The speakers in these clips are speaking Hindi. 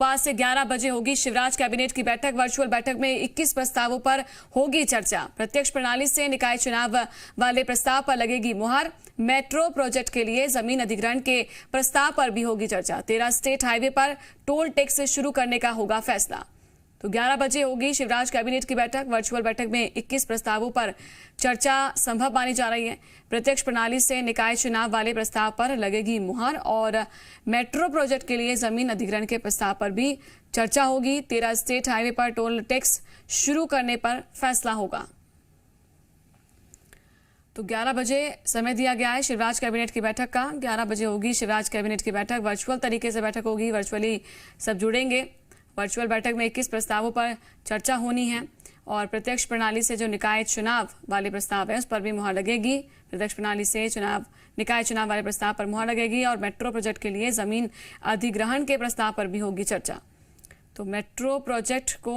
सुबह से 11 बजे होगी शिवराज कैबिनेट की बैठक। वर्चुअल बैठक में 21 प्रस्तावों पर होगी चर्चा। प्रत्यक्ष प्रणाली से निकाय चुनाव वाले प्रस्ताव पर लगेगी मुहर। मेट्रो प्रोजेक्ट के लिए जमीन अधिग्रहण के प्रस्ताव पर भी होगी चर्चा। 13 स्टेट हाईवे पर टोल टैक्स शुरू करने का होगा फैसला। तो 11 बजे होगी शिवराज कैबिनेट की बैठक। वर्चुअल बैठक में 21 प्रस्तावों पर चर्चा संभव मानी जा रही है। प्रत्यक्ष प्रणाली से निकाय चुनाव वाले प्रस्ताव पर लगेगी मुहर और मेट्रो प्रोजेक्ट के लिए जमीन अधिग्रहण के प्रस्ताव पर भी चर्चा होगी। 13 स्टेट हाईवे पर टोल टैक्स शुरू करने पर फैसला होगा। तो 11 बजे समय दिया गया है शिवराज कैबिनेट की बैठक का। 11 बजे होगी शिवराज कैबिनेट की बैठक। वर्चुअल तरीके से बैठक होगी, वर्चुअली सब जुड़ेंगे। वर्चुअल बैठक में 21 प्रस्तावों पर चर्चा होनी है और प्रत्यक्ष प्रणाली से जो निकाय चुनाव वाले प्रस्ताव है उस पर भी मुहर लगेगी। प्रत्यक्ष प्रणाली से निकाय चुनाव वाले प्रस्ताव पर मुहर लगेगी और मेट्रो प्रोजेक्ट के लिए जमीन अधिग्रहण के प्रस्ताव पर भी होगी चर्चा। तो मेट्रो प्रोजेक्ट को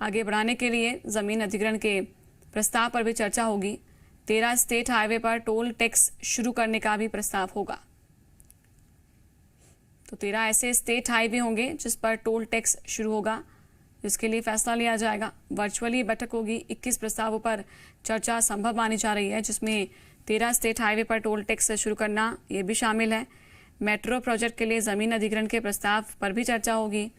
आगे बढ़ाने के लिए जमीन अधिग्रहण के प्रस्ताव पर भी चर्चा होगी। 13 स्टेट हाईवे पर टोल टैक्स शुरू करने का भी प्रस्ताव होगा। तो 13 ऐसे स्टेट हाईवे होंगे जिस पर टोल टैक्स शुरू होगा, जिसके लिए फैसला लिया जाएगा। वर्चुअली बैठक होगी। 21 प्रस्तावों पर चर्चा संभव मानी जा रही है, जिसमें 13 स्टेट हाईवे पर टोल टैक्स शुरू करना ये भी शामिल है। मेट्रो प्रोजेक्ट के लिए जमीन अधिग्रहण के प्रस्ताव पर भी चर्चा होगी।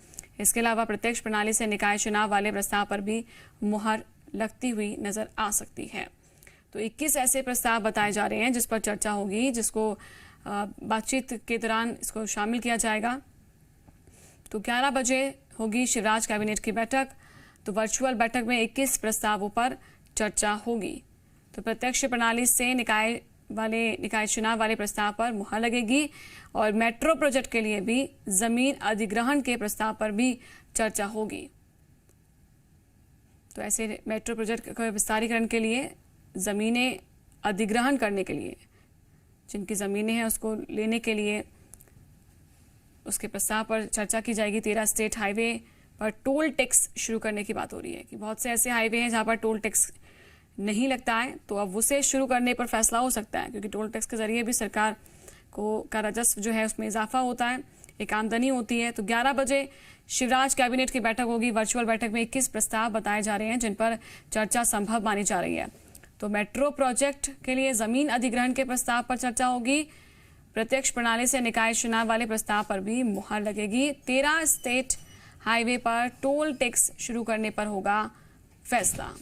इसके अलावा प्रत्यक्ष प्रणाली से निकाय चुनाव वाले प्रस्ताव पर भी मुहर लगती हुई नजर आ सकती है। तो 21 ऐसे प्रस्ताव बताए जा रहे हैं जिस पर चर्चा होगी, जिसको बातचीत के दौरान इसको शामिल किया जाएगा। तो 11 बजे होगी शिवराज कैबिनेट की बैठक। तो वर्चुअल बैठक में 21 प्रस्तावों पर चर्चा होगी। तो प्रत्यक्ष प्रणाली से निकाय चुनाव वाले प्रस्ताव पर मुहर लगेगी और मेट्रो प्रोजेक्ट के लिए भी जमीन अधिग्रहण के प्रस्ताव पर भी चर्चा होगी। तो ऐसे मेट्रो प्रोजेक्ट के विस्तारीकरण के लिए जमीनें अधिग्रहण करने के लिए, जिनकी ज़मीनें हैं उसको लेने के लिए उसके प्रस्ताव पर चर्चा की जाएगी। 13 स्टेट हाईवे पर टोल टैक्स शुरू करने की बात हो रही है कि बहुत से ऐसे हाईवे हैं जहां पर टोल टैक्स नहीं लगता है, तो अब उसे शुरू करने पर फैसला हो सकता है, क्योंकि टोल टैक्स के जरिए भी सरकार का राजस्व जो है उसमें इजाफा होता है, एक आमदनी होती है। तो 11 बजे शिवराज कैबिनेट की बैठक होगी। वर्चुअल बैठक में 21 प्रस्ताव बताए जा रहे हैं जिन पर चर्चा संभव मानी जा रही है। तो मेट्रो प्रोजेक्ट के लिए जमीन अधिग्रहण के प्रस्ताव पर चर्चा होगी। प्रत्यक्ष प्रणाली से निकाय चुनाव वाले प्रस्ताव पर भी मुहर लगेगी। 13 स्टेट हाईवे पर टोल टैक्स शुरू करने पर होगा फैसला।